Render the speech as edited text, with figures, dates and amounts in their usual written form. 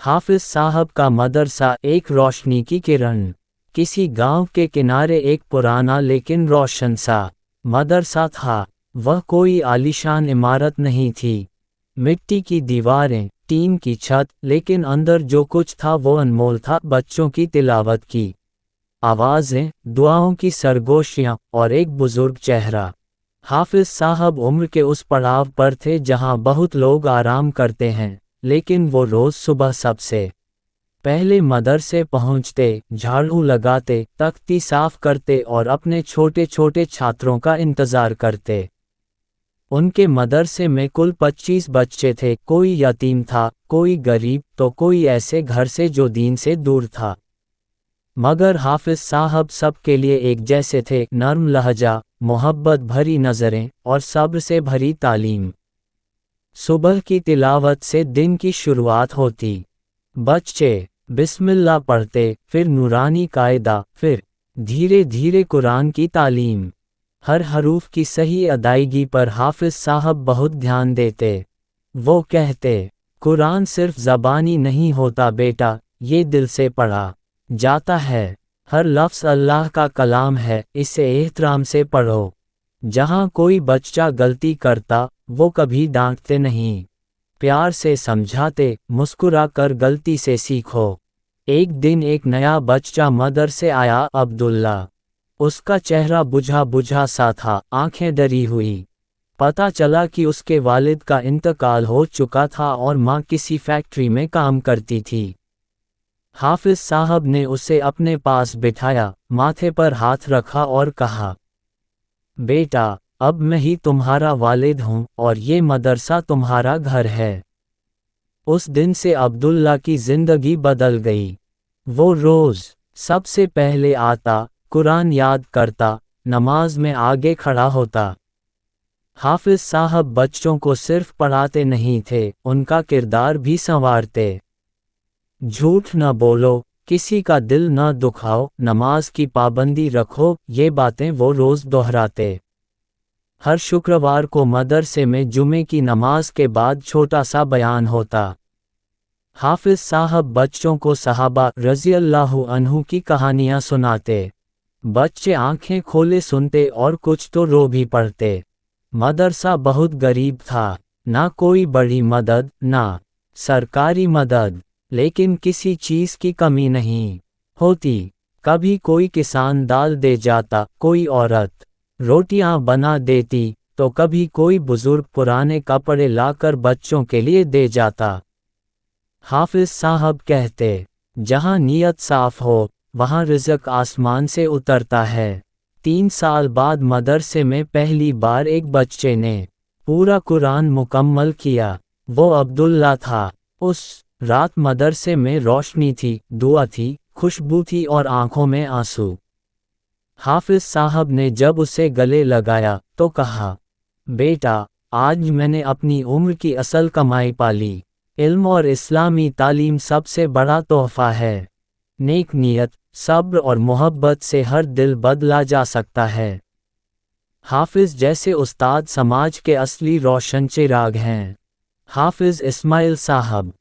हाफिज साहब का मदरसा एक रोशनी की किरण। किसी गांव के किनारे एक पुराना लेकिन रोशन सा मदरसा था। वह कोई आलीशान इमारत नहीं थी। मिट्टी की दीवारें, टीन की छत, लेकिन अंदर जो कुछ था वो अनमोल था। बच्चों की तिलावत की आवाज़ें, दुआओं की सरगोशियाँ और एक बुजुर्ग चेहरा। हाफिज साहब उम्र के उस पड़ाव पर थे जहाँ बहुत लोग आराम करते हैं, लेकिन वो रोज़ सुबह सबसे पहले मदरसे पहुँचते, झाड़ू लगाते, तख्ती साफ करते और अपने छोटे छोटे छात्रों का इंतज़ार करते। उनके मदरसे में कुल 25 बच्चे थे। कोई यतीम था, कोई गरीब, तो कोई ऐसे घर से जो दीन से दूर था। मगर हाफिज साहब सबके लिए एक जैसे थे। नर्म लहजा, मोहब्बत भरी नज़रें और सब्र से भरी तालीम। सुबह की तिलावत से दिन की शुरुआत होती। बच्चे बिस्मिल्लाह पढ़ते, फिर नूरानी कायदा, फिर धीरे धीरे कुरान की तालीम। हर हरूफ की सही अदायगी पर हाफिज साहब बहुत ध्यान देते। वो कहते, कुरान सिर्फ ज़बानी नहीं होता बेटा, ये दिल से पढ़ा जाता है। हर लफ्ज़ अल्लाह का कलाम है, इसे एहतराम से पढ़ो। जहाँ कोई बच्चा गलती करता, वो कभी डांटते नहीं, प्यार से समझाते, मुस्कुरा कर गलती से सीखो। एक दिन एक नया बच्चा मदरसे आया, अब्दुल्ला। उसका चेहरा बुझा बुझा सा था, आंखें डरी हुई। पता चला कि उसके वालिद का इंतकाल हो चुका था और माँ किसी फैक्ट्री में काम करती थी। हाफिज साहब ने उसे अपने पास बिठाया, माथे पर हाथ रखा और कहा, बेटा, अब मैं ही तुम्हारा वालिद हूँ और ये मदरसा तुम्हारा घर है। उस दिन से अब्दुल्ला की जिंदगी बदल गई। वो रोज़ सबसे पहले आता, कुरान याद करता, नमाज में आगे खड़ा होता। हाफिज साहब बच्चों को सिर्फ पढ़ाते नहीं थे, उनका किरदार भी संवारते। झूठ न बोलो, किसी का दिल न दुखाओ, नमाज की पाबंदी रखो, ये बातें वो रोज़ दोहराते। हर शुक्रवार को मदरसे में जुमे की नमाज के बाद छोटा सा बयान होता। हाफिज साहब बच्चों को सहाबा रज़ियल्लाहु अन्हु की कहानियाँ सुनाते। बच्चे आंखें खोले सुनते और कुछ तो रो भी पड़ते। मदरसा बहुत गरीब था, ना कोई बड़ी मदद, ना सरकारी मदद, लेकिन किसी चीज़ की कमी नहीं होती। कभी कोई किसान दाल दे जाता, कोई औरत रोटियां बना देती, तो कभी कोई बुजुर्ग पुराने कपड़े लाकर बच्चों के लिए दे जाता। हाफिज साहब कहते, जहां नियत साफ हो, वहां रिज़्क आसमान से उतरता है। 3 साल बाद मदरसे में पहली बार एक बच्चे ने पूरा कुरान मुकम्मल किया। वो अब्दुल्ला था। उस रात मदरसे में रोशनी थी, दुआ थी, खुशबू थी और आंखों में आंसू। हाफिज साहब ने जब उसे गले लगाया तो कहा, बेटा, आज मैंने अपनी उम्र की असल कमाई पाली। इल्म और इस्लामी तालीम सबसे बड़ा तोहफा है। नेक नियत, सब्र और मोहब्बत से हर दिल बदला जा सकता है। हाफिज जैसे उस्ताद समाज के असली रोशन चिराग हैं। हाफिज इस्माइल साहब।